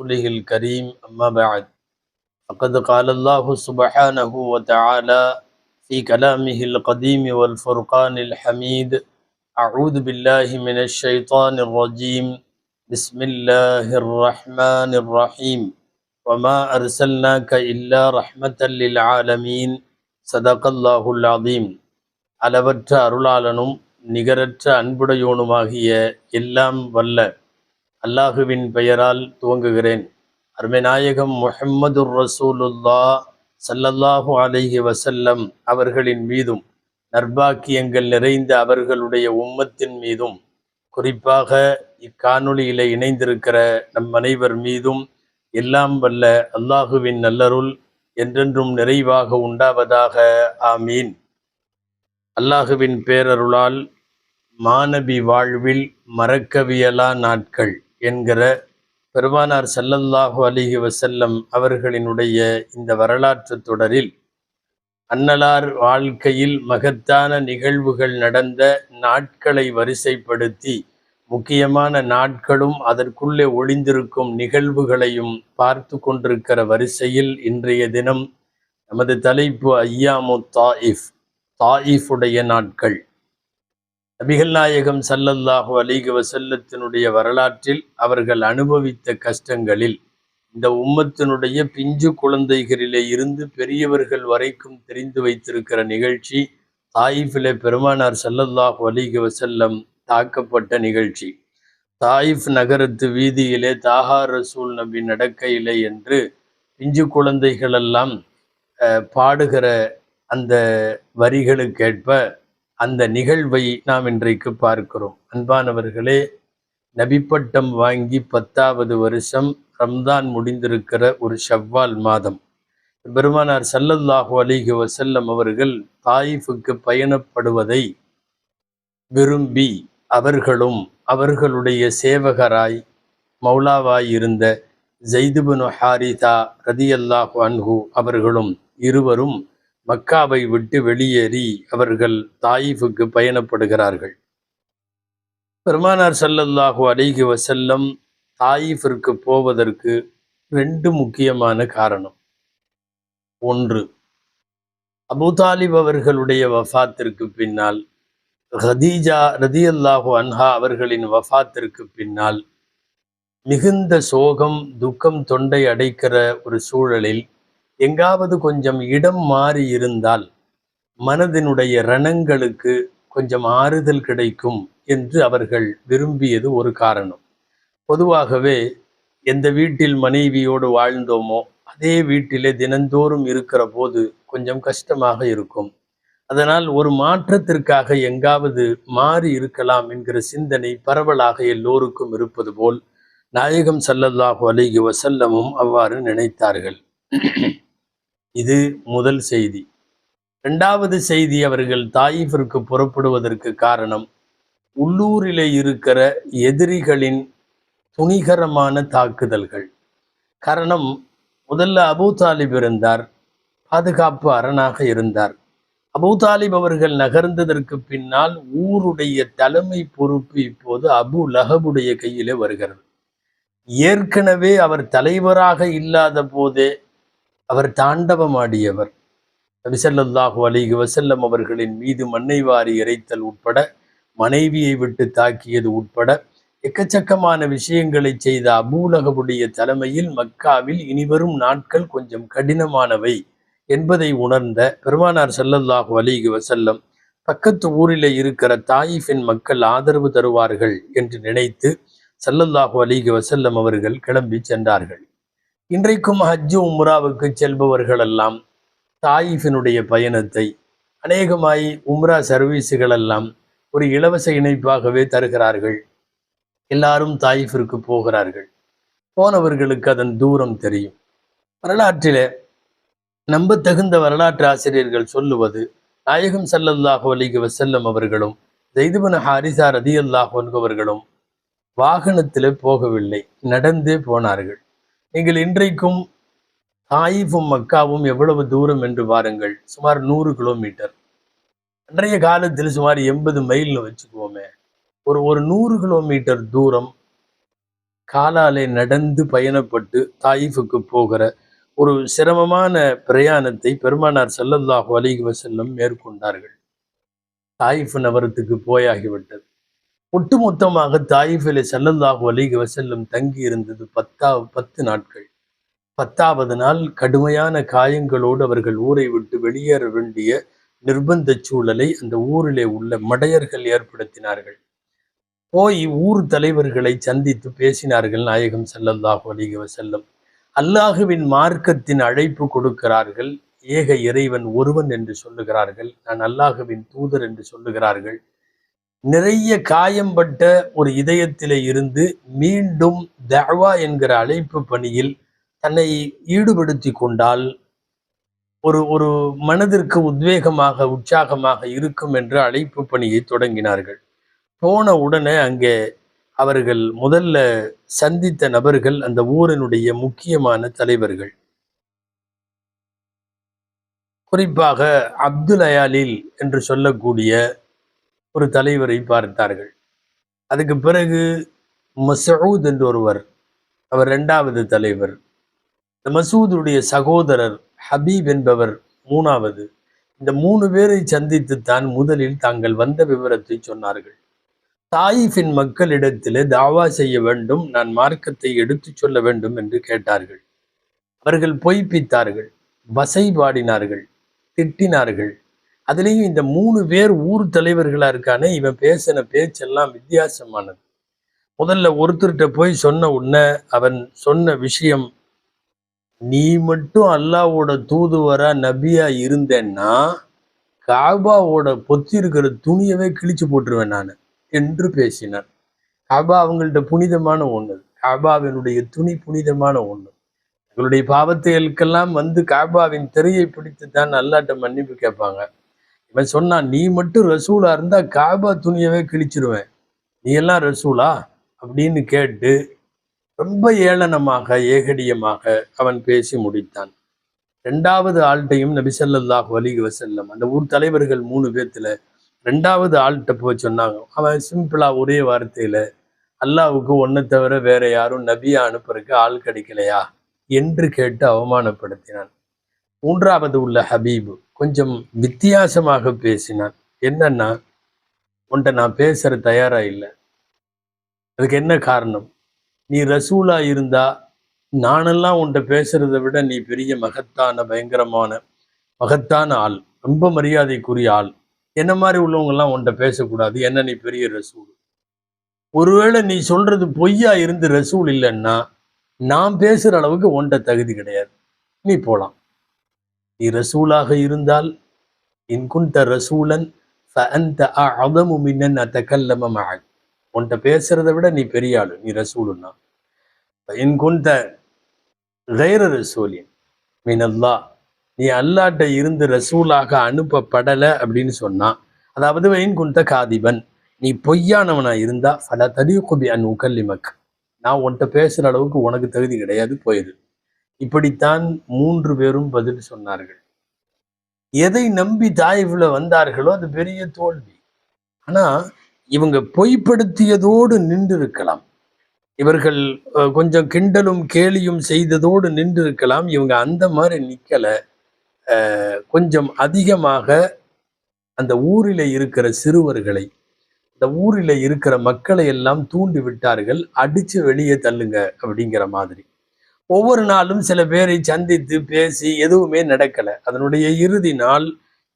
رسوله الكريم أما بعد فقد قال الله سبحانه وتعالى في كلامه القديم والفرقان الحميد أعوذ بالله من الشيطان الرجيم بسم الله الرحمن الرحيم وما أرسلناك إلا رحمة للعالمين صدق الله العظيم அளவற்ற அருளாளனும் நிகரற்ற அன்புடையோனுமாகிய எல்லாம் வல்ல அல்லாஹுவின் பெயரால் துவங்குகிறேன். அருமைநாயகம் முஹம்மதுர் ரசூலுல்லா ஸல்லல்லாஹு அலைஹி வஸல்லம் அவர்களின் மீதும் நற்பாக்கியங்கள் நிறைந்த அவர்களுடைய உம்மத்தின் மீதும் குறிப்பாக இக்காணொளியிலே இணைந்திருக்கிற நம் அனைவர் மீதும் எல்லாம் வல்ல அல்லாஹுவின் நல்லருள் என்றென்றும் நிறைவாக உண்டாவதாக. ஆமீன். அல்லாஹுவின் பேரருளால் மாநபி வாழ்வில் மறக்கவியலா நாட்கள் என்கிற பெருமானார் ஸல்லல்லாஹு அலைஹி வஸல்லம் அவர்களினுடைய இந்த வரலாற்று தொடரில் அன்னலார் வாழ்க்கையில் மகத்தான நிகழ்வுகள் நடந்த நாட்களை வரிசைப்படுத்தி முக்கியமான நாட்களும் அதற்குள்ளே ஒளிந்திருக்கும் நிகழ்வுகளையும் பார்த்து கொண்டிருக்கிற வரிசையில் இன்றைய தினம் நமது தலைப்பு ஐயாமு தாயிஃப், தாயிஃபுடைய நாட்கள். நபிகள் நாயகம் ஸல்லல்லாஹு அலைஹி வஸல்லத்தினுடைய வரலாற்றில் அவர்கள் அனுபவித்த கஷ்டங்களில் இந்த உம்மத்தினுடைய பிஞ்சு குழந்தைகளிலே இருந்து பெரியவர்கள் வரைக்கும் தெரிந்து வைத்திருக்கிற நிகழ்ச்சி தாயிஃபிலே பெருமானார் ஸல்லல்லாஹு அலைஹி வஸல்லம் தாக்கப்பட்ட நிகழ்ச்சி. தாயிஃப் நகரத்து வீதியிலே தாஹா ரசூல் நபி நடக்கையிலே என்று பிஞ்சு குழந்தைகளெல்லாம் பாடுகிற அந்த வரிகளுக்கேற்ப அந்த நிகழ்வை நாம் இன்றைக்கு பார்க்கிறோம். அன்பானவர்களே, நபிப்பட்டம் வாங்கி 10வது வருஷம் ரம்தான் முடிந்திருக்கிற ஒரு ஷவ்வால் மாதம் பெருமானார் ஸல்லல்லாஹு அலைஹி வஸல்லம் அவர்கள் தாயிஃபுக்கு பயணப்படுவதை விரும்பி அவர்களும் அவர்களுடைய சேவகராய் மௌலாவாய் இருந்த ஸைத் இப்னு ஹாரிஸா ரலியல்லாஹு அன்ஹு அவர்களும் இருவரும் மக்காவை விட்டு வெளியேறி அவர்கள் தாயிஃபுக்கு பயணப்படுகிறார்கள். பெருமானார் ஸல்லல்லாஹு அலைஹி வஸல்லம் தாயிஃபிற்கு போவதற்கு 2 முக்கியமான காரணம். ஒன்று, அபூதாலிப் அவர்களுடைய வஃபாத்திற்கு பின்னால், ஹதீஜா ரலியல்லாஹு அன்ஹா அவர்களின் வஃபாத்திற்கு பின்னால் மிகுந்த சோகம் துக்கம் தொண்டை அடைக்கிற ஒரு சூழலில் எங்காவது கொஞ்சம் இடம் மாறி இருந்தால் மனதினுடைய ரணங்களுக்கு கொஞ்சம் ஆறுதல் கிடைக்கும் என்று அவர்கள் விரும்பியது ஒரு காரணம். பொதுவாகவே எந்த வீட்டில் மனைவியோடு வாழ்ந்தோமோ அதே வீட்டிலே தினந்தோறும் இருக்கிற போது கொஞ்சம் கஷ்டமாக இருக்கும். அதனால் ஒரு மாற்றத்திற்காக எங்காவது மாறி இருக்கலாம் என்கிற சிந்தனை பரவலாக எல்லோருக்கும் இருப்பது போல் நாயகம் ஸல்லல்லாஹு அலைஹி வஸல்லமும் அவ்வாறு நினைத்தார்கள். இது முதல் செய்தி. 2வது செய்தி, அவர்கள் தாயிஃபிற்கு புறப்படுவதற்கு காரணம் உள்ளூரிலே இருக்கிற எதிரிகளின் துணிகரமான தாக்குதல்கள். காரணம், முதல்ல அபூதாலிப் இருந்தார், பாதுகாப்பு அரணாக இருந்தார். அபூதாலிப் அவர்கள் நகர்ந்ததற்கு பின்னால் ஊருடைய தலைமை பொறுப்பு இப்போது அபு லஹபுடைய கையிலே வருகிறது. ஏற்கனவே அவர் தலைவராக இல்லாத போதே அவர் தாண்டவமாடியவர். நபி ஸல்லல்லாஹு அலைஹி வஸல்லம் அவர்களின் மீது மண்ணை வாரி இறைத்தல் உட்பட, மனைவியை விட்டு தாக்கியது உட்பட எக்கச்சக்கமான விஷயங்களை செய்த அபூலகபுடைய தலைமையில் மக்காவில் இனிவரும் நாட்கள் கொஞ்சம் கடினமானவை என்பதை உணர்ந்த பெருமானார் ஸல்லல்லாஹு அலைஹி வஸல்லம் பக்கத்து ஊரிலே இருக்கிற தாயிஃபின் மக்கள் ஆதரவு தருவார்கள் என்று நினைத்து ஸல்லல்லாஹு அலைஹி வஸல்லம் அவர்கள் கிளம்பி சென்றார்கள். இன்றைக்கும் ஹஜ்ஜு உம்ராவுக்கு செல்பவர்கள் எல்லாம் தாயிஃபினுடைய பயணத்தை அநேகமாய் உம்ரா சர்வீஸுகள் எல்லாம் ஒரு இலவச இணைப்பாகவே தருகிறார்கள். எல்லாரும் தாயிஃபிற்கு போகிறார்கள். போனவர்களுக்கு அதன் தூரம் தெரியும். வரலாற்றிலே நம்பத்தகுந்த வரலாற்று ஆசிரியர்கள் சொல்லுவது, நாயகம் ஸல்லல்லாஹு அலைஹி வஸல்லம் அவர்களும் ஸைத் இப்னு ஹாரிஸா ரலியல்லாஹு அன்ஹு அவர்களும் வாகனத்திலே போகவில்லை, நடந்தே போனார்கள். நீங்கள் இன்றைக்கும் தாயிஃபும் மக்காவும் எவ்வளவு தூரம் என்று பாருங்கள். சுமார் 100 கிலோமீட்டர். அன்றைய காலத்தில் சுமார் 80 மைல்னு வச்சுக்குவோமே. ஒரு 100 கிலோமீட்டர் தூரம் காலாலே நடந்து பயணப்பட்டு தாயிஃபுக்கு போகிற ஒரு சிரமமான பிரயாணத்தை பெருமானார் ஸல்லல்லாஹு அலைஹி வஸல்லம் மேற்கொண்டார்கள். தாயிஃப் நகரத்துக்கு போயாகிவிட்டது. ஒட்டுமொத்தமாக தாயிஃபிலே ஸல்லல்லாஹு அலைஹி வஸல்லம் தங்கி இருந்தது 10 நாட்கள். 10வது நாள் கடுமையான காயங்களோடு அவர்கள் ஊரை விட்டு வெளியேற வேண்டிய நிர்பந்த சூழலை அந்த ஊரிலே உள்ள மடையர்கள் ஏற்படுத்தினார்கள். போய் ஊர் தலைவர்களை சந்தித்து பேசினார்கள் நாயகம் ஸல்லல்லாஹு அலைஹி வஸல்லம். அல்லாஹுவின் மார்க்கத்தின் அழைப்பு கொடுக்கிறார்கள். ஏக இறைவன் ஒருவன் என்று சொல்லுகிறார்கள். நான் அல்லாஹுவின் தூதர் என்று சொல்லுகிறார்கள். நிறைய காயம்பட்ட ஒரு இதயத்திலே இருந்து மீண்டும் தஅவா என்கிற அழைப்பு பணியில் தன்னை ஈடுபடுத்தி கொண்டால் ஒரு ஒரு மனதிற்கு உத்வேகமாக உற்சாகமாக இருக்கும் என்று அழைப்பு பணியை தொடங்கினார்கள். போன உடனே அங்கே அவர்கள் முதல்ல சந்தித்த நபர்கள் அந்த ஊரினுடைய முக்கியமான தலைவர்கள். குறிப்பாக அப்துல் அயாலில் என்று சொல்லக்கூடிய ஒரு தலைவரை பார்த்தார்கள். அதுக்கு பிறகு மசூத் என்று ஒருவர், அவர் 2வது தலைவர். மசூதுடைய சகோதரர் ஹபீப் என்பவர் 3வது. இந்த 3 பேரை சந்தித்துத்தான் முதலில் தாங்கள் வந்த விவரத்தை சொன்னார்கள். தாயிஃபின் மக்களிடத்திலே தாவா செய்ய வேண்டும், நான் மார்க்கத்தை எடுத்துச் சொல்ல வேண்டும் என்று கேட்டார்கள். அவர்கள் பொய்ப்பித்தார்கள், வசை பாடினார்கள், திட்டினார்கள். அதுலேயும் இந்த 3 பேர் ஊர் தலைவர்களா இருக்கானே, இவன் பேசின பேச்செல்லாம் வித்தியாசமானது. முதல்ல ஒருத்தர்கிட்ட போய் சொன்ன உடனே அவன் சொன்ன விஷயம், நீ மட்டும் அல்லாஹ்வோட தூதுவரா நபியா இருந்தேன்னா காபாவோட பொத்தி இருக்கிற துணியவே கிழிச்சு போட்டுருவேன் நான் என்று பேசினார். காபா அவங்கள்ட்ட புனிதமான ஒண்ணு, காபாவினுடைய துணி புனிதமான ஒண்ணு. எங்களுடைய பாவத்தைகளுக்கெல்லாம் வந்து காபாவின் திரையை பிடித்து தான் அல்லாஹ்ட்ட மன்னிப்பு கேட்பாங்க. இவன் சொன்னான், நீ மட்டும் ரசூலா இருந்தா காபா துணியவே கிழிச்சிருவேன், நீ எல்லாம் ரசூலா அப்படின்னு கேட்டு ரொம்ப ஏளனமாக ஏகடியமாக அவன் பேசி முடித்தான். 2வது ஆள்கிட்டையும் நபி ஸல்லல்லாஹு அலைஹி வஸல்லம் அந்த ஊர் தலைவர்கள் 3 பேத்துல 2வது ஆள்கிட்ட போய் சொன்னாங்க. அவன் சிம்பிளா ஒரே வார்த்தையில, அல்லாஹ்வுக்கு ஒன்னை தவிர வேற யாரும் நபியா அனுப்புறதுக்கு ஆள் கிடைக்கலையா என்று கேட்டு அவமானப்படுத்தினான். 3வது உள்ள ஹபீப் கொஞ்சம் வித்தியாசமாக பேசினான். என்னன்னா, உன்ட்ட நான் பேசுற தயாரா இல்லை. அதுக்கு என்ன காரணம்? நீ ரசூலா இருந்தா நானெல்லாம் உன்ட்ட பேசுறதை விட நீ பெரிய மகத்தான பயங்கரமான மகத்தான ஆள், ரொம்ப மரியாதைக்குரிய ஆள். என்ன மாதிரி உள்ளவங்க எல்லாம் உன்ட்ட பேசக்கூடாது, என்ன நீ பெரிய ரசூல். ஒருவேளை நீ சொல்றது பொய்யா இருந்து ரசூல் இல்லைன்னா நான் பேசுற அளவுக்கு உன்ட்ட தகுதி கிடையாது, நீ போலாம். நீ ரசூலாக இருந்தால் இன் குன்த ரசூலன் ஃபஅன்த அஅதமு மின் அன் அத்தகல்லம மஅக், உன்ட்ட பேசுறதை விட நீ பெரிய ஆளு, நீ ரசூலுன்னா. இன் குன்த கைர ரசூலின் மின் அல்லாஹ், நீ அல்லாஹ்ட்ட இருந்து ரசூலாக அனுப்பப்படலை அப்படின்னு சொன்னா, அதாவது இன் குன்த காதிபன், நீ பொய்யானவனா இருந்தா ஃபலா தலீகு பி அன் உகல்லிமக், நான் உன்ட்ட பேசுற அளவுக்கு உனக்கு தகுதி கிடையாது, போயிரு. இப்படித்தான் 3 பேரும் பதில் சொன்னார்கள். எதை நம்பி தாயிஃப்ல வந்தார்களோ அது பெரிய தோல்வி. ஆனா இவங்க பொய்ப்படுத்தியதோடு நின்று இருக்கலாம், இவர்கள் கொஞ்சம் கிண்டலும் கேலியும் செய்ததோடு நின்று இருக்கலாம். இவங்க அந்த மாதிரி நிக்கல. கொஞ்சம் அதிகமாக அந்த ஊரில் இருக்கிற சிறுவர்களை, இந்த ஊரில் இருக்கிற மக்களை எல்லாம் தூண்டி விட்டார்கள், அடிச்சு வெளியே தள்ளுங்க அப்படிங்கிற மாதிரி. ஒவ்வொரு நாளும் சில பேரை சந்தித்து பேசி எதுவுமே நடக்கல. அதனுடைய இறுதி நாள்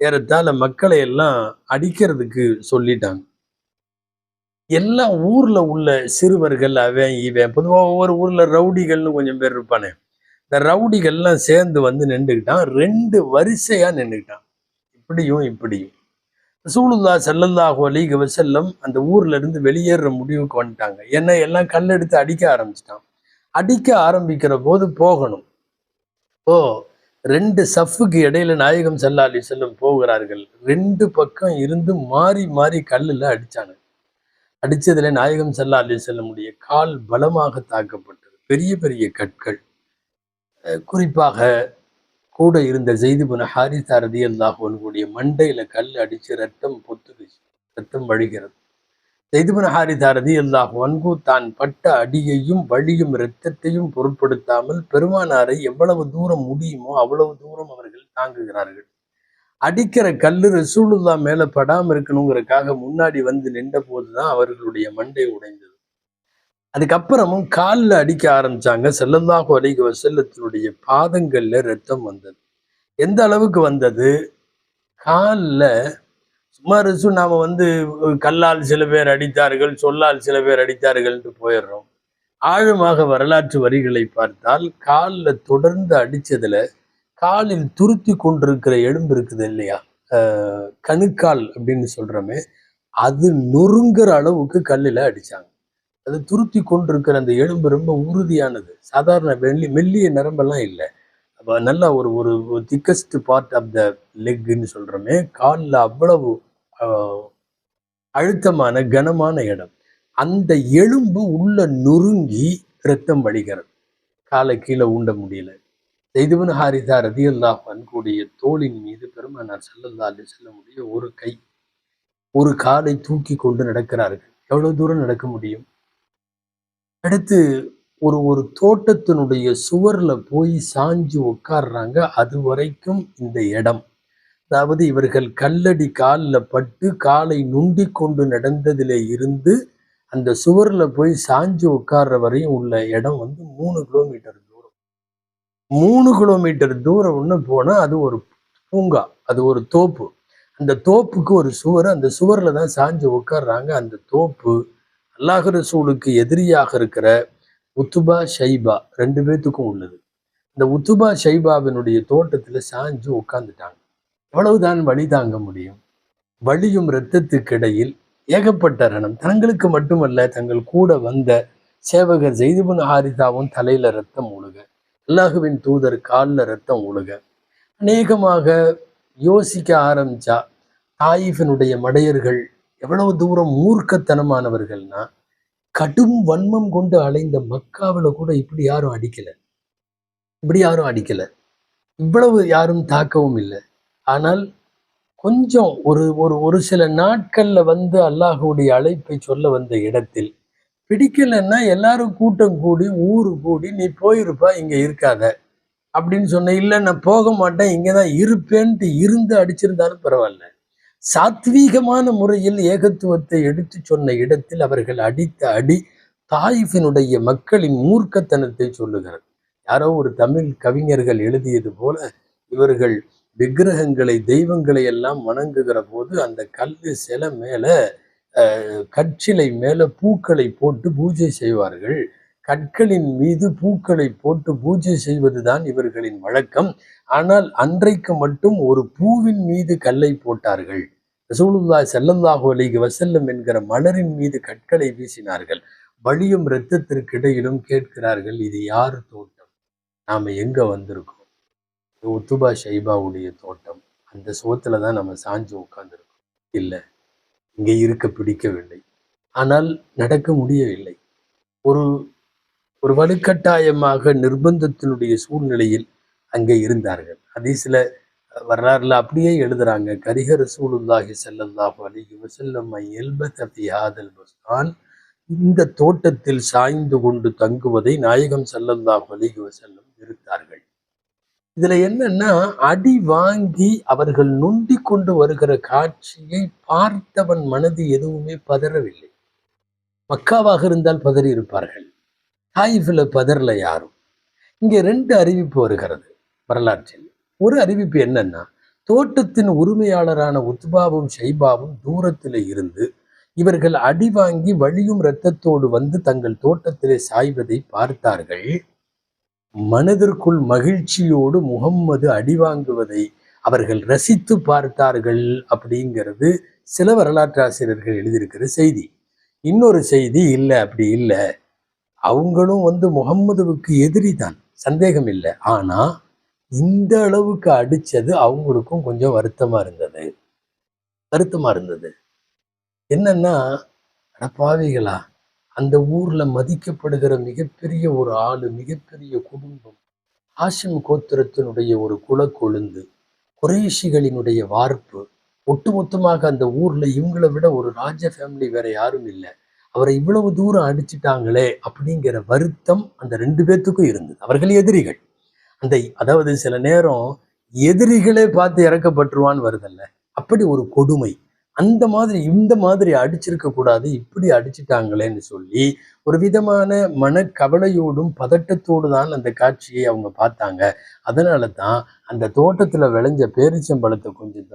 ஏறத்தாழ மக்களை எல்லாம் அடிக்கிறதுக்கு சொல்லிட்டாங்க. எல்லாம் ஊர்ல உள்ள சிறுவர்கள், அவன் இவன், பொதுவாக ஒவ்வொரு ஊர்ல ரவுடிகள்னு கொஞ்சம் பேர் இருப்பானே, இந்த ரவுடிகள்லாம் சேர்ந்து வந்து நின்றுக்கிட்டான். 2 வரிசையா நின்றுக்கிட்டான், இப்படியும் இப்படியும். ரசூலுல்லாஹ் ஸல்லல்லாஹு அலைஹி வஸல்லம் அந்த ஊர்ல இருந்து வெளியேற முடிவுக்கு வந்துட்டாங்க. ஏன்னா எல்லாம் கல்லெடுத்து அடிக்க ஆரம்பிச்சிட்டான். அடிக்க ஆரம்பிக்கிற போது போகணும். ஓ 2 சஃப்புக்கு இடையில நாயகம் ஸல்லல்லாஹு அலைஹி வஸல்லம் போகிறார்கள். 2 பக்கம் இருந்து மாறி மாறி கல்லுல அடிச்சாங்க. அடிச்சதுல நாயகம் ஸல்லல்லாஹு அலைஹி வஸல்லமுடைய கால் பலமாக தாக்கப்பட்டது. பெரிய பெரிய கற்கள். குறிப்பாக கூட இருந்த ஸைத் இப்னு ஹாரிஸா ரலியல்லாஹு அன்ஹுடைய மண்டையில கல் அடிச்சு ரத்தம் பொத்துக்குச்சு, ரத்தம் வழிகிறது. ஸைத் இப்னு ஹாரிஸா ரலியல்லாஹு அன்ஹு தான் பட்ட அடியையும் வலியும் இரத்தத்தையும் பொருட்படுத்தாமல் பெருமானாரை எவ்வளவு தூரம் முடியுமோ அவ்வளவு தூரம் அவர்கள் தாங்குகிறார்கள். அடிக்கிற கல்லு ரசூலுல்லாஹ் மேல படாம இருக்கணுங்கிறதுக்காக முன்னாடி வந்து நின்ற போதுதான் அவர்களுடைய மண்டை உடைந்தது. அதுக்கப்புறமும் காலில் அடிக்க ஆரம்பிச்சாங்க. ஸல்லல்லாஹு அலைஹி வஸல்லத்தினுடைய பாதங்கள்ல ரத்தம் வந்தது. எந்த அளவுக்கு வந்தது? காலில் சும்மா நாம வந்து கல்லால் சில பேர் அடித்தார்கள், சொல்லால் சில பேர் அடித்தார்கள்னு போயிடுறோம். ஆழமாக வரலாற்று வரிகளை பார்த்தால் காலில் தொடர்ந்து அடிச்சதுல காலில் துருத்தி கொண்டிருக்கிற எலும்பு இருக்குது இல்லையா, கணுக்கால் அப்படின்னு சொல்றோமே, அது நொறுங்குற அளவுக்கு கல்லில் அடிச்சாங்க. அது துருத்தி கொண்டிருக்கிற அந்த எலும்பு ரொம்ப உறுதியானது. சாதாரண மெல்லிய நரம்பெல்லாம் இல்லை. அப்ப நல்லா ஒரு ஒரு திக்கஸ்ட் பார்ட் ஆஃப் த லெக்ன்னு சொல்றோமே, காலில் அவ்வளவு அழுத்தமான கனமான இடம். அந்த எலும்பு உள்ள நொறுங்கி ரத்தம் வடிகிறது. காலை கீழே ஊண்ட முடியல. ஸைத் இப்னு ஹாரிஸா ரலியல்லாஹு அன்ஹுடைய தோளின் மீது பெருமானார் ஸல்லல்லாஹு அலைஹி வஸல்லம் ஒரு கை, ஒரு காலை தூக்கி கொண்டு நடக்கிறார்கள். எவ்வளவு தூரம் நடக்க முடியும்? அடுத்து ஒரு ஒரு தோட்டத்தினுடைய சுவர்ல போய் சாஞ்சு உட்கார்றாங்க. அது வரைக்கும் இந்த இடம், அதாவது இவர்கள் கல்லடி காலில் பட்டு காலை நுண்டி கொண்டு நடந்ததிலே இருந்து அந்த சுவர்ல போய் சாஞ்சு உட்கார்ற வரையும் உள்ள இடம் வந்து 3 கிலோமீட்டர் தூரம். 3 கிலோமீட்டர் தூரம் ஒன்று போனா அது ஒரு பூங்கா, அது ஒரு தோப்பு. அந்த தோப்புக்கு ஒரு சுவர், அந்த சுவர்ல தான் சாஞ்சு உட்கார்றாங்க. அந்த தோப்பு அல்லாஹ் ரசூலுக்கு எதிரியாக இருக்கிற உத்துபா ஷைபா 2 பேத்துக்கும் உள்ளது. இந்த உத்துபா ஷைபாவினுடைய தோட்டத்துல சாஞ்சு உட்கார்ந்துட்டாங்க. எவ்வளவுதான் வலி தாங்க முடியும்? வலியும் இரத்தத்துக்கு இடையில் ஏகப்பட்ட ரணம். தங்களுக்கு மட்டுமல்ல, தங்கள் கூட வந்த சேவகர் ஸைத் இப்னு ஹாரிஸாவும் தலையில ரத்தம் ஒழுக, அல்லாஹுவின் தூதர் காலில் ரத்தம் ஒழுக. அநேகமாக யோசிக்க ஆரம்பிச்சா தாயிஃபினுடைய மடையர்கள் எவ்வளவு தூரம் மூர்க்கத்தனமானவர்கள்னா, கடும் வன்மம் கொண்டு அலைந்த மக்காவில கூட இப்படி யாரும் அடிக்கல, இவ்வளவு யாரும் தாக்கவும் இல்லை. ஆனால் கொஞ்சம் ஒரு ஒரு ஒரு சில நாட்கள்ல வந்து அல்லாஹுடைய அழைப்பை சொல்ல வந்த இடத்தில் பிடிக்கலன்னா எல்லாரும் கூட்டம் கூடி ஊரு கூடி நீ போயிருப்பா, இங்க இருக்காத அப்படின்னு சொன்ன. இல்லை நான் போக மாட்டேன், இங்கதான் இருப்பேன்ட்டு இருந்து அடிச்சிருந்தாலும் பரவாயில்ல. சாத்வீகமான முறையில் ஏகத்துவத்தை எடுத்து சொன்ன இடத்தில் அவர்கள் அடித்த அடி தாயிஃபினுடைய மக்களின் மூர்க்கத்தனத்தை சொல்லுகிறது. யாரோ ஒரு தமிழ் கவிஞர்கள் எழுதியது போல, இவர்கள் விக்கிரகங்களை தெய்வங்களை எல்லாம் வணங்குகிற போது அந்த கல்லு சிலை மேல கற்சிலை மேல பூக்களை போட்டு பூஜை செய்வார்கள். கற்களின் மீது பூக்களை போட்டு பூஜை செய்வதுதான் இவர்களின் வழக்கம். ஆனால் அன்றைக்கு மட்டும் ஒரு பூவின் மீது கல்லை போட்டார்கள். ரசூலுல்லாஹி ஸல்லல்லாஹு அலைஹி வஸல்லம் என்கிற மலரின் மீது கற்களை வீசினார்கள். வலியும் இரத்தத்திற்கு இடையிலும் கேட்கிறார்கள், இது யார் தோட்டம்? நாம எங்க வந்திருக்கோம்? உத்துபா ஷைபாவுடைய தோட்டம். அந்த சுவத்துல தான் நம்ம சாஞ்சு உட்கார்ந்துருக்கோம். இல்லை, இங்கே இருக்க பிடிக்கவில்லை. ஆனால் நடக்க முடியவில்லை. ஒரு ஒரு வலுக்கட்டாயமாக நிர்பந்தத்தினுடைய சூழ்நிலையில் அங்கே இருந்தார்கள். ஹதீஸ்ல வரலாறுல அப்படியே எழுதுறாங்க, கரிஹ ரசூலுல்லாஹி ஸல்லல்லாஹு அலைஹி வஸல்லம் யல்பஸ ஃபீ ஹாதல் புஸ்தான், இந்த தோட்டத்தில் சாய்ந்து கொண்டு தங்குவதை நாயகம் ஸல்லல்லாஹு அலைஹி வஸல்லம் வெறுத்தார்கள். இதுல என்னன்னா, அடி வாங்கி அவர்கள் நொண்டி கொண்டு வருகிற காட்சியை பார்த்தவன் மனது எதுவுமே பதறவில்லை. மக்காவாக இருந்தால் பதறி இருப்பார்கள், தாயிஃபில் பதறல யாரும். இங்கே 2 அறிவிப்பு வருகிறது வரலாற்றில். ஒரு அறிவிப்பு என்னன்னா, தோட்டத்தின் உரிமையாளரான உத்பாவும் ஷைபாவும் தூரத்தில் இருந்து இவர்கள் அடி வாங்கி வலியும் இரத்தத்தோடு வந்து தங்கள் தோட்டத்திலே சாய்வதை பார்த்தார்கள். மனதிற்குள் மகிழ்ச்சியோடு முகம்மது அடி வாங்குவதை அவர்கள் ரசித்து பார்த்தார்கள் அப்படிங்கிறது சில வரலாற்று ஆசிரியர்கள் எழுதியிருக்கிற செய்தி. இன்னொரு செய்தி, இல்லை அப்படி இல்லை, அவங்களும் வந்து முகம்மதுவுக்கு எதிரி தான், சந்தேகம் இல்லை. ஆனா இந்த அளவுக்கு அடிச்சது அவங்களுக்கும் கொஞ்சம் வருத்தமா இருந்தது. என்னன்னா, பாவிகளா, அந்த ஊர்ல மதிக்கப்படுகிற மிகப்பெரிய ஒரு ஆளு, மிகப்பெரிய குடும்பம், ஹாஷிம் கோத்திரத்தினுடைய ஒரு குலக்கொழுந்து, குறைஷிகளினுடைய வார்ப்பு, ஒட்டுமொத்தமாக அந்த ஊர்ல இவங்களை விட ஒரு ராஜ ஃபேமிலி வேற யாரும் இல்லை, அவரை இவ்வளவு தூரம் அடிச்சிட்டாங்களே அப்படிங்கிற வருத்தம் அந்த 2 பேத்துக்கும் இருந்தது. அவர்கள் எதிரிகள். அந்த அதாவது சில நேரம் எதிரிகளே பார்த்து இறக்கப்பட்டுருவான்னு வருதல்ல, அப்படி ஒரு கொடுமை. அந்த மாதிரி இந்த மாதிரி அடிச்சிருக்க கூடாது, இப்படி அடிச்சிட்டாங்களேன்னு சொல்லி ஒரு விதமான மனக்கவலையோடும் பதட்டத்தோடு தான் அந்த காட்சியை அவங்க பார்த்தாங்க. அதனால தான் அந்த தோட்டத்துல விளைஞ்ச பேரிச்சம்பழத்தை கொஞ்சம்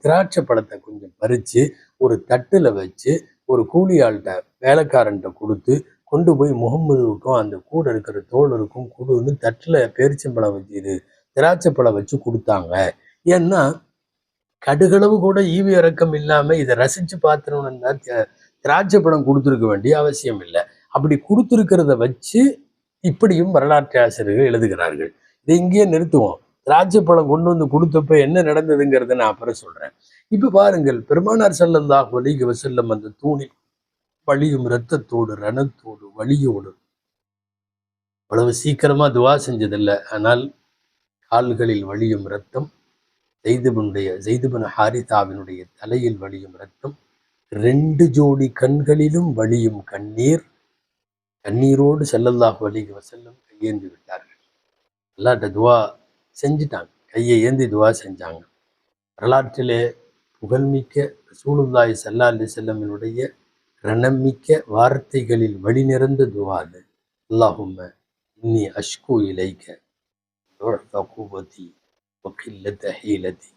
திராட்சை பழத்தை கொஞ்சம் பறிச்சு ஒரு தட்டுல வச்சு ஒரு கூலியாள்கிட்ட வேலைக்காரன்ட்ட கொடுத்து கொண்டு போய் முகம்மதுவுக்கும் அந்த கூட இருக்கிற தோழருக்கும் கொடுன்னு தட்டுல பேரிச்சம்பழம் வச்சு இது திராட்சை பழம் வச்சு கொடுத்தாங்க. ஏன்னா கடுகளவு கூட ஈவு இறக்கம் இல்லாம இதை ரசிச்சு பார்த்துருந்தா திராட்சை பழம் கொடுத்துருக்க வேண்டிய அவசியம் இல்லை. அப்படி கொடுத்துருக்கிறத வச்சு இப்படியும் வரலாற்று ஆசிரியர்கள் எழுதுகிறார்கள். இதை இங்கேயே நிறுத்துவோம். திராட்சை பழம் கொண்டு வந்து கொடுத்தப்ப என்ன நடந்ததுங்கிறத நான் அப்புறம் சொல்றேன். இப்ப பாருங்கள், பெருமானார் ஸல்லல்லாஹு அலைஹி வஸல்லம் அந்த தூணில் வலியும் இரத்தத்தோடு ரணத்தோடு வலியோடு அவ்வளவு சீக்கிரமா துவா செஞ்சதில்லை. ஆனால் கால்களில் வலியும் இரத்தம், ஜெய்துபின் ஹாரிதாவினுடைய தலையில் வலியும் இரத்தம், 2 ஜோடி கண்களிலும் வலியும் கண்ணீர், கண்ணீரோடு ஸல்லல்லாஹு அலைஹி வஸல்லம் கையேந்தி விட்டார்கள். அல்லாஹ்ட்ட துவா செஞ்சுட்டாங்க, கையை ஏந்தி துவா செஞ்சாங்க. வரலாற்றிலே புகழ்மிக்க ரசூலுல்லாஹி ஸல்லல்லாஹு அலைஹி வஸல்லமினுடைய ரணமிக்க வார்த்தைகளில் வழி நிறைந்த துவா அது. அல்லாஹும்ம இன்னி அஷ்கு இலைக்க ضعف قوتي وقلة حيلتي.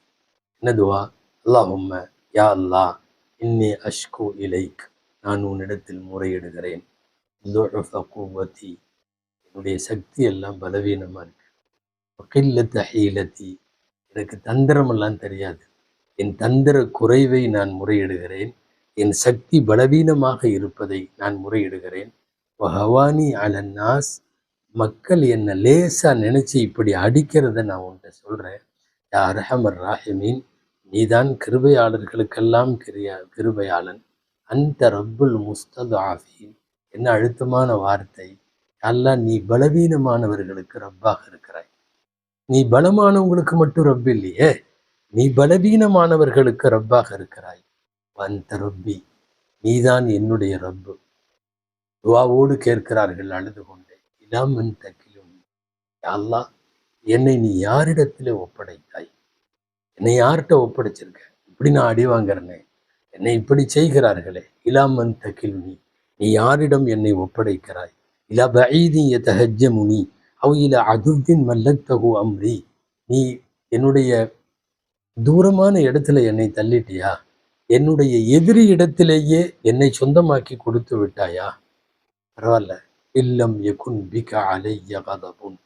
என்ன துவா? அல்லாஹும்ம யா அல்லாஹ் இன்னி அஷ்கு இலைக், நான் உன்னிடத்தில் முறையிடுகிறேன். ضعف قوتي, என்னுடைய சக்தி எல்லாம் பலவீனமா இருக்கு. وقلة حيلتي, எனக்கு தந்திரமெல்லாம் தெரியாது, என் தந்திர குறைவை நான் முறையிடுகிறேன். என் சக்தி பலவீனமாக இருப்பதை நான் முறையிடுகிறேன். வஹவானி அலன்னாஸ், மக்கள் என்னை லேசா நினைச்சு இப்படி அடிக்கிறத நான் உன்கிட்ட சொல்றேன். யா அர்ஹமர் ராஹிமீன், நீதான் கிருபையாளர்களுக்கெல்லாம் கிருபையாளன். அந்த ரப்புல் முஸ்தத்ஆஃபீன், என்ன அழுத்தமான வார்த்தை. அல்லாஹ், நீ பலவீனமானவர்களுக்கு ரப்பாக இருக்கிறாய். நீ பலமானவங்களுக்கு மட்டும் ரப்பு இல்லையே, நீ பலவீனமானவர்களுக்கு ரப்பாக இருக்கிறாய். அந்த ரப்பி, நீதான் என்னுடைய ரப்பு. துவாவோடு கேட்கிறார்கள் அழுது கொண்டே. இலாமன் தக்கிலும், அல்லாஹ், என்னை நீ யாரிடத்திலே ஒப்படைத்தாய்? என்னை யார்கிட்ட ஒப்படைச்சிருக்க? இப்படி நான் அடி வாங்கிறனே, என்னை இப்படி செய்கிறார்களே. இலாமன் தக்கிலுனி, நீ யாரிடம் என்னை ஒப்படைக்கிறாய்? இலா பஈதின் யதஹஜ்ஜமுனி அவ் இலா அதுவின் மல்லக்தஹு அம்ரி, நீ என்னுடைய தூரமான இடத்துல என்னை தள்ளிட்டியா? என்னுடைய எதிரி இடத்திலேயே என்னை சொந்தமாக்கி கொடுத்து விட்டாயா? பரவாயில்ல. இல்லம் யகுன் பிக அலைய கதபுன்,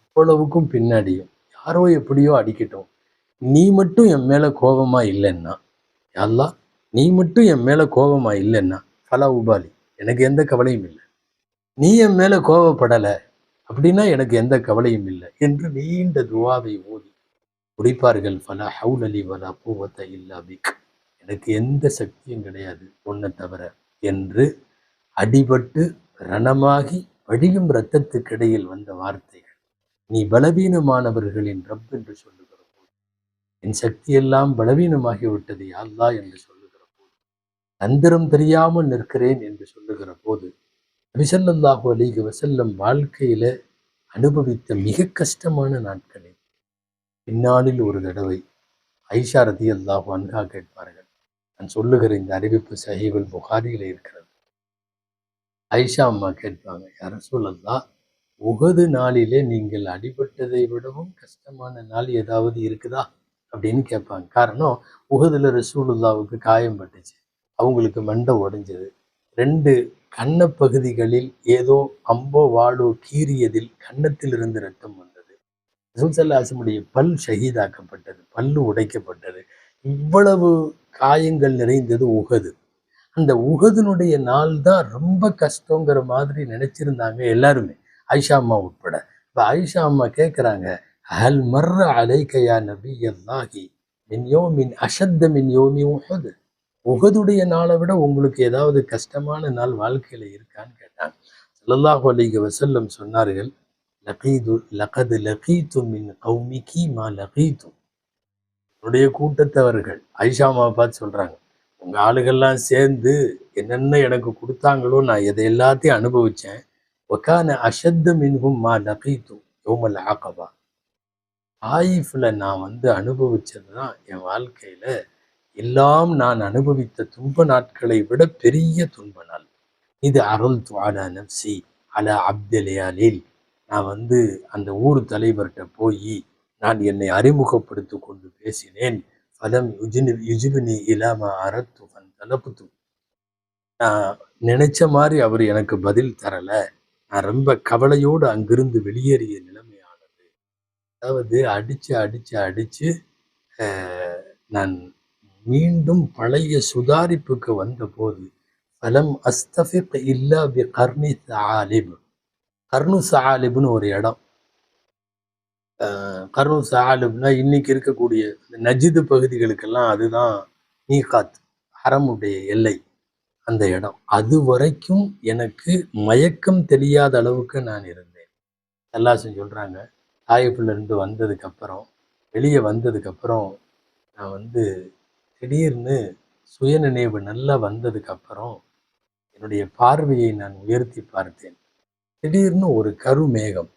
இவ்வளவுக்கும் பின்னாடியும் யாரோ எப்படியோ அடிக்கட்டும், நீ மட்டும் என் மேல கோபமா இல்லைன்னா, அல்லாஹ், நீ மட்டும் என் மேல கோபமா இல்லைன்னா ஃபலா உபாலி, எனக்கு எந்த கவலையும் இல்லை. நீ என் மேல கோபப்படலை அப்படின்னா எனக்கு எந்த கவலையும் இல்லை என்று நீண்ட துவாவை ஓதி முடிப்பார்கள். ஃபலா ஹவுலலி வலா குவத இல்லா பிக், எனக்கு எந்த சக்தியும் கிடையாது உன்னை தவிர என்று அடிபட்டு ரணமாகி வழியும் இரத்தத்துக்கிடையில் வந்த வார்த்தைகள். நீ பலவீனமானவர்களின் ரப் என்று சொல்லுகிற போது, என் சக்தியெல்லாம் பலவீனமாகி விட்டது யா அல்லாஹ் என்று சொல்லுகிற போது, தந்திரம் தெரியாமல் நிற்கிறேன் என்று சொல்லுகிற போது, நபி ஸல்லல்லாஹு அலைஹி வஸல்லம் வாழ்க்கையில அனுபவித்த மிக கஷ்டமான நாட்களில் பின்னாளில் ஒரு தடவை ஆயிஷா ரலியல்லாஹு அன்ஹா கேட்பார்கள். நான் சொல்லுகிற இந்த அறிவிப்பு சஹீஹுல் புகாரியில இருக்கிறது. ஆயிஷா அம்மா கேட்பாங்க, யா ரசூலல்லாஹ், உஹது நாளிலே நீங்கள் அடிபட்டதை விடவும் கஷ்டமான நாள் ஏதாவது இருக்குதா அப்படின்னு கேட்பாங்க. காரணம், உஹதுல ரசூலுல்லாவுக்கு காயம் பட்டுச்சு, அவங்களுக்கு மண்டை உடைஞ்சது, 2 கன்னப்பகுதிகளில் ஏதோ அம்போ வாளோ கீறியதில் கன்னத்திலிருந்து ரத்தம் வந்தது, ரசூல் ஸல்லல்லாஹு அலைஹி வஸல்லம் பல் ஷஹீதாக்கப்பட்டது, பல்லு உடைக்கப்பட்டது, இவ்வளவு காயங்கள் நிறைந்தது உஹது. அந்த உஹதுனுடைய நாள் தான் ரொம்ப கஷ்டங்கிற மாதிரி நினைச்சிருந்தாங்க எல்லாருமே, ஆயிஷா அம்மா உட்பட. இப்ப ஆயிஷா அம்மா கேட்கிறாங்க, ஹல் மர்ர அலைக யா நபியல்லாஹி மின் யௌமின் அஷத்த மின் யௌமி உஹது, உஹதுடைய நாளை விட உங்களுக்கு ஏதாவது கஷ்டமான நாள் வாழ்க்கையில இருக்கான்னு கேட்டாங்க. ஸல்லல்லாஹு அலைஹி வஸல்லம் சொன்னார்கள், லகது லகீது மின் கௌமிகி மா லகீது, என்னுடைய கூட்டத்தவர்கள் ஐஷாமாவை பார்த்து சொல்றாங்க, உங்க ஆளுகள்லாம் சேர்ந்து என்னென்ன எனக்கு கொடுத்தாங்களோ நான் எதை எல்லாத்தையும் அனுபவிச்சேன். ஒக்கான அஷத்த மின்ஹும் மா லகீது யௌமல் ஆகபா. ஆயிஃப்ல நான் அனுபவிச்சது தான் என் வாழ்க்கையில எல்லாம் நான் அனுபவித்த துன்ப நாட்களை விட பெரிய துன்ப நாள். இது அருள் துவாலா நப்சி அலா அப்தலியாலில். நான் அந்த ஊர் தலைவர்கிட்ட போய் நான் என்னை அறிமுகப்படுத்தி கொண்டு பேசினேன். ஃபலம் யுஜிபினி இலாமா அரத்து ஃபன் தலப்புத்து. நான் நினைச்ச மாதிரி அவர் எனக்கு பதில் தரல. நான் ரொம்ப கவலையோடு அங்கிருந்து வெளியேறிய நிலைமையானது. அதாவது அடிச்சு அடிச்சு அடிச்சு நான் மீண்டும் பழைய சுதாரிப்புக்கு வந்தபோது ஃபலம் அஸ்தஃபிக் இல்லா பி கர்னி சாலிப். கர்னு சாலிப்னு ஒரு இடம். கர்னு சாலிப்னா இன்னைக்கு இருக்கக்கூடிய நஜிது பகுதிகளுக்கெல்லாம் அதுதான் மீகாத், ஹரமுடைய எல்லை. அந்த இடம் அது வரைக்கும் எனக்கு மயக்கம் தெரியாத அளவுக்கு நான் இருந்தேன். அல்லாஹ் சொல்றாங்க, தாயிஃப்ல இருந்து வந்ததுக்கு அப்புறம் வெளியே வந்ததுக்கு அப்புறம் நான் திடீர்னு சுயநினைவு நல்லா வந்ததுக்கு அப்புறம் என்னுடைய பார்வையை நான் உயர்த்தி பார்த்தேன். திடீர்னு ஒரு கருமேகம்,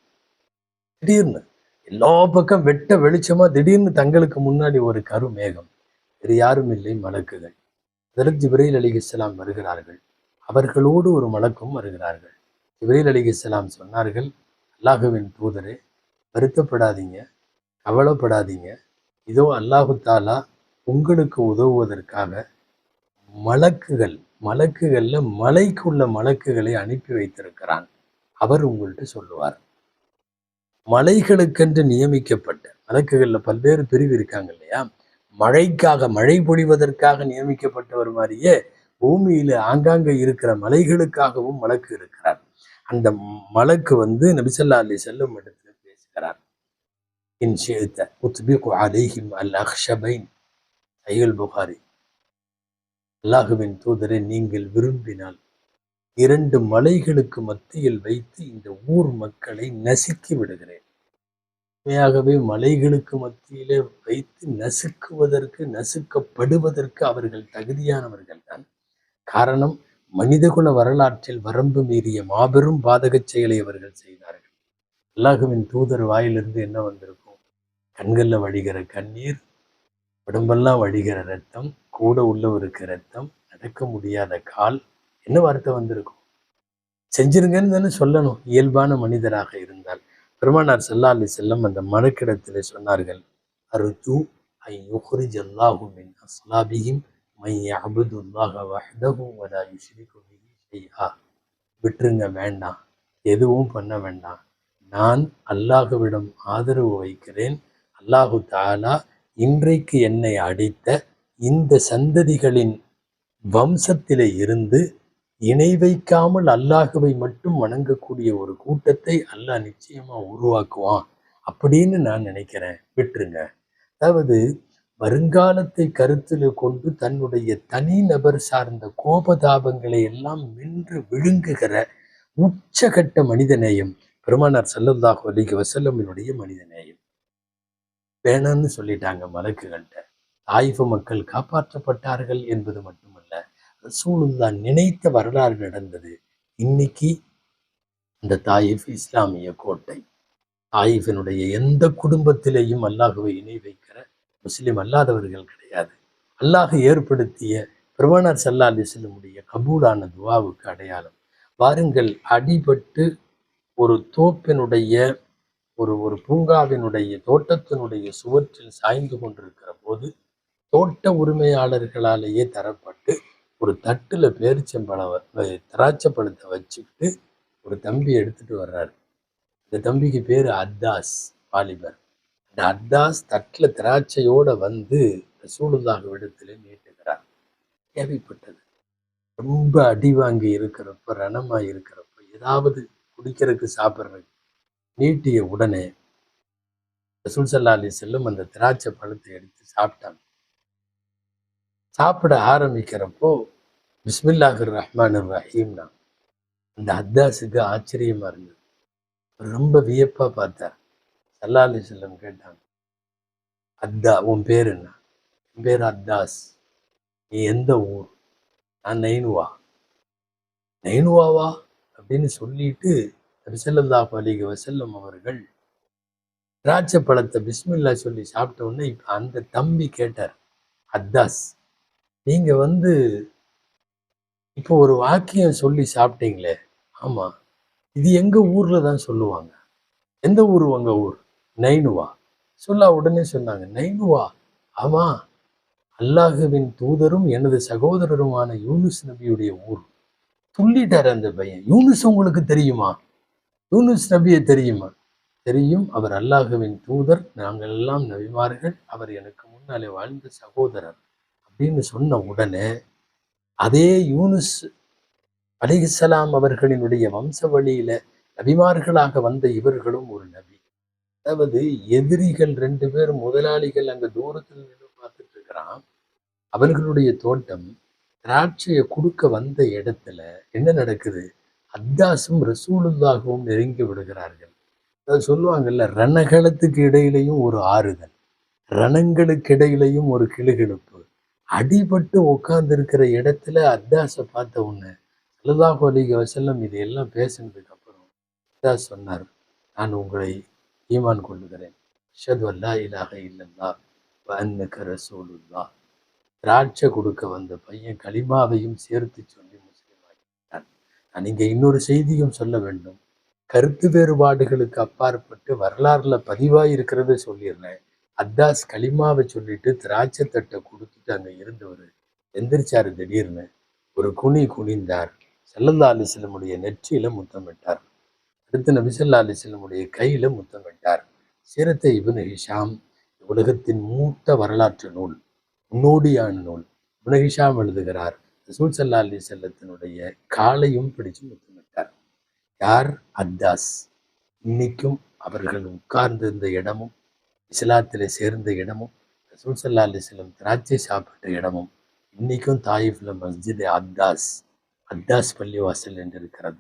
திடீர்னு எல்லா பக்கம் வெட்ட வெளிச்சமா திடீர்னு தங்களுக்கு முன்னாடி ஒரு கருமேகம். வேறு யாரும் இல்லை, மலக்குகள். ஹஜ்ரத் ஜிப்ரீல் அலைஹிஸ்ஸலாம் வருகிறார்கள். அவர்களோடு ஒரு மலக்கும் வருகிறார்கள். ஜிப்ரீல் அலைஹிஸ்ஸலாம் சொன்னார்கள், அல்லாஹுவின் தூதரே, வருத்தப்படாதீங்க, கவலைப்படாதீங்க. இதோ அல்லாஹு தாலா உங்களுக்கு உதவுவதற்காக மலக்குகள்ல மலைக்குள்ள மலக்குகளை அனுப்பி வைத்திருக்கிறான். அவர் உங்கள்கிட்ட சொல்லுவார். மலைகளுக்கென்று நியமிக்கப்பட்ட மலக்குகள்ல பல்வேறு பிரிவு இருக்காங்க இல்லையா? மழைக்காக, மழை பொழிவதற்காக நியமிக்கப்பட்டவர் மாதிரியே பூமியில ஆங்காங்க இருக்கிற மலைகளுக்காகவும் மலக்கு இருக்கிறார். அந்த மலக்கு நபி ஸல்லல்லாஹு அலைஹி வஸல்லம் இடத்துல பேசுகிறார். இன் ஷிஅத உத்பிகு அலைஹிம் அல் அக்ஷபைன். சஹீஹுல் புகாரி. அல்லாஹுவின் தூதரை, நீங்கள் விரும்பினால் 2 மலைகளுக்கு மத்தியில் வைத்து இந்த ஊர் மக்களை நசுக்கி விடுகிறேன். உண்மையாகவே மலைகளுக்கு மத்தியிலே வைத்து நசுக்கப்படுவதற்கு அவர்கள் தகுதியானவர்கள் தான். காரணம், மனிதகுல வரலாற்றில் வரம்பு மீறிய மாபெரும் பாதகச் செயலை அவர்கள் செய்தார்கள். அல்லாஹுவின் தூதர் வாயிலிருந்து என்ன வந்திருக்கும்? கண்கள்ல வழிகிற கண்ணீர், உடம்பெல்லாம் வழிகிற ரத்தம், கூட உள்ளவருக்கு ரத்தம், நடக்க முடியாத கால். என்ன வார்த்தை வந்திருக்கும்? செஞ்சிருங்கன்னு தானே சொல்லணும், இயல்பான மனிதராக இருந்தால். பெருமானார் ஸல்லல்லாஹு அலைஹி வஸல்லம் அந்த மனக்கிடத்திலே சொன்னார்கள், அர்ஜூ ஐ யுக்ரிஜ் அல்லாஹு மின் அஸ்லாபிஹிம் மை யஅபுதுல்லாஹ வஹ்தஹு வலா யுஷ்ரிகு பிஹி ஷைஆ. விட்டுருங்க, வேண்டாம், எதுவும் பண்ண வேண்டாம். நான் அல்லாஹுவிடம் ஆதரவு வைக்கிறேன். அல்லாஹு தஆலா இன்றைக்கு என்னை அடித்த இந்த சந்ததிகளின் வம்சத்திலே இருந்து இணை வைக்காமல் அல்லாஹுவை மட்டும் வணங்கக்கூடிய ஒரு கூட்டத்தை அல்லாஹ் நிச்சயமா உருவாக்குவான் அப்படின்னு நான் நினைக்கிறேன், விட்டுருங்க. அதாவது வருங்காலத்தை கருத்தில் கொண்டு தன்னுடைய தனி நபர் சார்ந்த கோபதாபங்களை எல்லாம் வென்று விழுங்குகிற உச்சகட்ட மனிதநேயம் பெருமானார் ஸல்லல்லாஹு அலைஹி வஸல்லமினுடைய மனிதநேயம். வேணான்னு சொல்லிட்டாங்க மலக்குகள்கிட்ட. தாயிஃப் மக்கள் காப்பாற்றப்பட்டார்கள் என்பது மட்டுமல்ல, ரசூலுல்லாஹ் நினைத்த வரலாறு நடந்தது. இன்னைக்கு இந்த தாயிஃப் இஸ்லாமிய கோட்டை. தாயிஃபினுடைய எந்த குடும்பத்திலேயும் அல்லாஹுவை இணை வைக்கிற முஸ்லிம் அல்லாதவர்கள் கிடையாது. அல்லாஹ் ஏற்படுத்திய பெருமானார் ஸல்லல்லாஹு அலைஹி வஸல்லமுடைய கபூலான துவாவுக்கு அடையாளம். வாருங்கள், அடிபட்டு ஒரு தோப்பினுடைய ஒரு பூங்காவினுடைய தோட்டத்தினுடைய சுவற்றில் சாய்ந்து கொண்டிருக்கிற போது தோட்ட உரிமையாளர்களாலேயே தரப்பட்டு ஒரு தட்டுல திராட்சை பழத்தை வச்சுக்கிட்டு ஒரு தம்பி எடுத்துட்டு வர்றாரு. இந்த தம்பிக்கு பேரு அத்தாஸ், வாலிபர். இந்த அத்தாஸ் தட்டுல திராட்சையோட ரசூலுல்லாஹ் இடத்துல நீட்டுகிறார். தேவைப்பட்டது. ரொம்ப அடி வாங்கி இருக்கிறப்ப, ரணமா இருக்கிறப்ப, ஏதாவது குடிக்கிறதுக்கு சாப்பிட்றதுக்கு நீட்டிய உடனே ரசூல் ஸல்லல்லாஹு அலைஹி வஸல்லம் அந்த திராட்சை பழத்தை எடுத்து சாப்பிட்டாங்க. சாப்பிட ஆரம்பிக்கிறப்போ பிஸ்மில்லாஹிர் ரஹ்மானிர் ரஹீம்னா அந்த அத்தாஸுக்கு ஆச்சரியமா இருந்தது. ரொம்ப வியப்பா பார்த்தார். ஸல்லல்லாஹு அலைஹி வஸல்லம் கேட்டாங்க, உன் பேர் என்ன? என் பேர் அத்தாஸ். நீ எந்த ஊர்? நான் நைனுவா. நைனுவாவா அப்படின்னு சொல்லிட்டு ஸல்லல்லாஹு அலைஹி வஸல்லம் அவர்கள் திராட்சை பழத்தை பிஸ்மில்லா சொல்லி சாப்பிட்ட உடனே இப்ப அந்த தம்பி கேட்டார், அத்தாஸ், நீங்க இப்போ ஒரு வாக்கியம் சொல்லி சாப்பிட்டீங்களே, ஆமா, இது எங்க ஊர்ல தான் சொல்லுவாங்க. எந்த ஊர் உங்க ஊர்? நைனுவா. சொல்ல உடனே சொன்னாங்க, நைனுவா, ஆமா, அல்லாஹுவின் தூதரும் எனது சகோதரருமான யூனுஸ் நபியுடைய ஊர். துள்ளிட்டார் அந்த பையன். யூனுஸ் உங்களுக்கு தெரியுமா? யூனுஸ் நபியை தெரியுமா? தெரியும், அவர் அல்லாஹுவின் தூதர், நாங்கள் எல்லாம் நபிமார்கள், அவர் எனக்கு முன்னாலே வாழ்ந்த சகோதரர் அப்படின்னு சொன்ன உடனே அதே யூனுஸ் அலைஹிஸ்ஸலாம் அவர்களினுடைய வம்ச வழியில நபிமார்களாக வந்த இவர்களும் ஒரு நபி. அதாவது எதிரிகள் 2 பேர் முதலாளிகள் அங்க தூரத்தில் நின்று பார்த்துட்டு இருக்கிறான். அவர்களுடைய தோட்டம் திராட்சையை கொடுக்க வந்த இடத்துல என்ன நடக்குது? அத்தாஸும் ரசூலுல்லாஹுவும் நெருங்கி விடுகிறார்கள். அதை சொல்லுவாங்கல்ல, ரணகளத்துக்கு இடையிலையும் ஒரு ஆறுதல், ரணங்களுக்கு இடையிலையும் ஒரு கிளுகிழுப்பு. அடிபட்டு உட்கார்ந்து இருக்கிற இடத்துல அத்தாஸை பார்த்த உடனே ஸல்லல்லாஹு அலைஹி வஸல்லம் இதையெல்லாம் பேசினதுக்கு அப்புறம் அத்தாஸ் சொன்னார், நான் உங்களை ஈமான் கொள்ளுகிறேன். அஷ்ஹது அல்லா இலாஹ இல்லல்லாஹ் வ அன்னக ரசூலுல்லாஹ். திராட்சை கொடுக்க வந்த பையன் கலிமாவையும் சேர்த்து சொல்லி முஸ்லீம் ஆகிவிட்டான். நான் இங்க இன்னொரு செய்தியும் சொல்ல வேண்டும். கருத்து வேறுபாடுகளுக்கு அப்பாற்பட்டு வரலாறுல பதிவாய் இருக்கிறத சொல்லிடுறேன். அத்தாஸ் கலிமாவை சொல்லிட்டு திராட்சை தட்டை கொடுத்துட்டு அங்க இருந்தவர் எந்திரிச்சாரு. திடீர்னு ஒரு குனிந்தார். ஸல்லல்லாஹு அலைஹி வஸல்லமுடைய நெற்றியில முத்தமிட்டார். அடுத்து நபி ஸல்லல்லாஹு அலைஹி வஸல்லமுடைய கையில முத்தமிட்டார். சீரத்தை இப்னு ஹிஷாம் உலகத்தின் மூத்த வரலாற்று நூல், முன்னோடியான நூல். இப்னு ஹிஷாம் எழுதுகிறார், ரசூல் ஸல்லல்லாஹு அலைஹி வஸல்லத்தினுடைய காலையும் பிடிச்சு முத்தமிட்டார். யார்? அத்தாஸ். இன்னைக்கும் அவர்கள் உட்கார்ந்திருந்த இடமும், இஸ்லாத்திலே சேர்ந்த இடமும், ரசூல் ஸல்லல்லாஹு அலைஹி வஸல்லம் திராட்சை சாப்பிட்ட இடமும் இன்னைக்கும் தாயிஃப்ல மஸ்ஜித் அத்தாஸ் பள்ளிவாசல் என்று இருக்கிறது.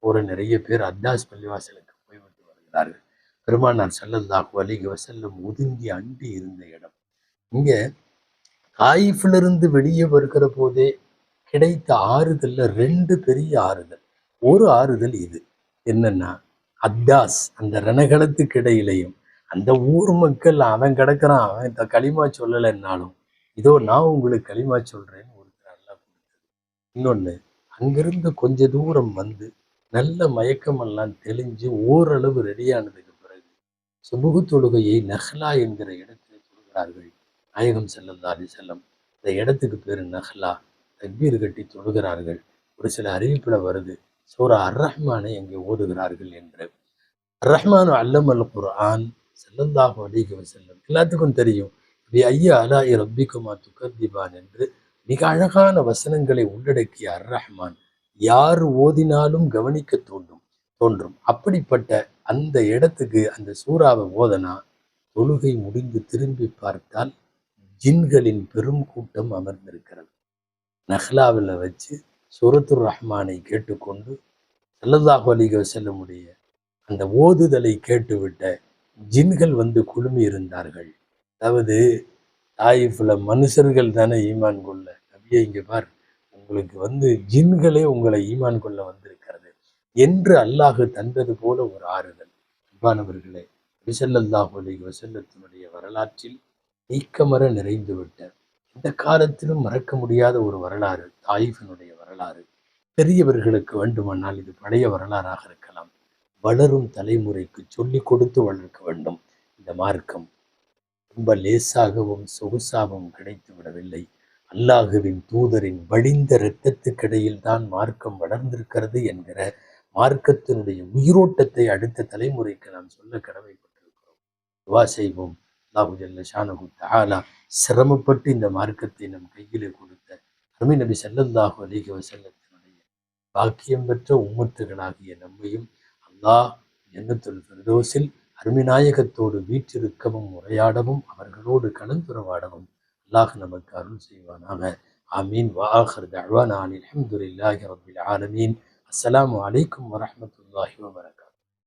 ஒரு நிறைய பேர் அத்தாஸ் பள்ளிவாசலுக்கு போய்விட்டு வருகிறார்கள். பெருமானார் ஸல்லல்லாஹு அலைஹி வஸல்லம் ஒதுங்கி அண்டி இருந்த இடம். இங்க தாயிஃபிலிருந்து வெளியே வருகிற போதே கிடைத்த ஆறுதல்ல 2 பெரிய ஆறுதல். ஒரு ஆறுதல் இது என்னன்னா, அத்தாஸ் அந்த ரணகளத்துக்கு இடையிலையும் அந்த ஊர் மக்கள் அவன் கிடக்குறான், அவன் இந்த களிமா சொல்லலைன்னாலும் இதோ நான் உங்களுக்கு களிமா சொல்றேன்னு ஒருத்தர் அல்லாஹ் கொடுத்தது. இன்னொன்னு, அங்கிருந்து கொஞ்ச தூரம் நல்ல மயக்கமெல்லாம் தெளிஞ்சு ஓரளவு ரெடியானதுக்கு பிறகு சுபுகு தொழுகையை நஹ்லா என்கிற இடத்தில் தொழுகிறார்கள். நாயகம் ஸல்லல்லாஹு அலைஹி வஸல்லம் இந்த இடத்துக்கு பேரு நஹ்லா. தக்பீர் கட்டி தொழுகிறார்கள். ஒரு சில அறிவிப்புல வருது, சூரா அர்-ரஹ்மானை அங்கே ஓதுகிறார்கள் என்று. அர்-ரஹ்மான் அல்லமல் குர்ஆன். ஸல்லல்லாஹு அலைஹி வஸல்லம் எல்லாத்துக்கும் தெரியும். ஐயா அலாஇ ரப்பிக்குமா துகத்திபான் என்று மிக அழகான வசனங்களை உள்ளடக்கிய அர்-ரஹ்மான் யார் ஓதினாலும் கவனிக்க தோன்றும். அப்படிப்பட்ட அந்த இடத்துக்கு அந்த சூறாவை ஓதனா தொழுகை முடிந்து திரும்பி பார்த்தால் ஜின்களின் பெரும் கூட்டம் அமர்ந்திருக்கிறது. நஹ்லாவில் வச்சு சூரத்துர் ரஹ்மானை கேட்டுக்கொண்டு ஸல்லல்லாஹு அலைஹி வஸல்லமுடைய அந்த ஓதுதலை கேட்டுவிட்ட ஜின்கள் குழுமி இருந்தார்கள். அதாவது தாயிஃப்ல மனுஷர்கள் தானே ஈமான் கொள்ள, நபியே இங்க பார், உங்களுக்கு ஜின்களே உங்களை ஈமான் கொள்ள வந்திருக்கிறது என்று அல்லாஹ் தந்தது போல ஒரு ஆறுதல். அன்பானவர்களே, நபி ஸல்லல்லாஹு அலைஹி வஸல்லத்தினுடைய வரலாற்றில் நீக்கமற நிறைந்துவிட்ட, எந்த காலத்திலும் மறக்க முடியாத ஒரு வரலாறு தாயிஃபினுடைய வரலாறு. பெரியவர்களுக்கு வேண்டுமானால் இது பழைய வரலாறாக இருக்கலாம். வளரும் தலைமுறைக்கு சொல்லிக் கொடுத்து வளர்க்க வேண்டும். இந்த மார்க்கம் ரொம்ப லேசாகவும் சொகுசாகவும் கிடைத்து விடவில்லை. அல்லாஹுவின் தூதரின் வழிந்த இரத்தத்துக்கிடையில் தான் மார்க்கம் வளர்ந்திருக்கிறது என்கிற மார்க்கத்தினுடைய உயிரோட்டத்தை அடுத்த தலைமுறைக்கு நாம் சொல்ல கடமைப்பட்டிருக்கிறோம். துவா செய்வோம். அல்லாஹு ஜல்ல ஷானஹு தஆலா சிரமப்பட்டு இந்த மார்க்கத்தை நம் கையிலே கொடுத்த அருமை நபி ஸல்லல்லாஹு அலைஹி வஸல்லத்தினுடைய பாக்கியம் பெற்ற உம்மத்துகளாகிய நம்மையும் அல்லாஹ் ஜன்னத்துல் ஃபிர்தௌஸில் அருமைநாயகத்தோடு வீற்றிருக்கவும் உரையாடவும் அவர்களோடு கலந்துரையாடவும் அல்லாஹ் நமக்கு அருள் செய்வானாக. ஆமீன். வஆகிர் தஅவானா அல்ஹம்துலில்லாஹி ரப்பில் ஆலமீன். அஸ்ஸலாமு அலைக்கும் வரஹ்மத்துல்லாஹி வபரகாத்துஹு.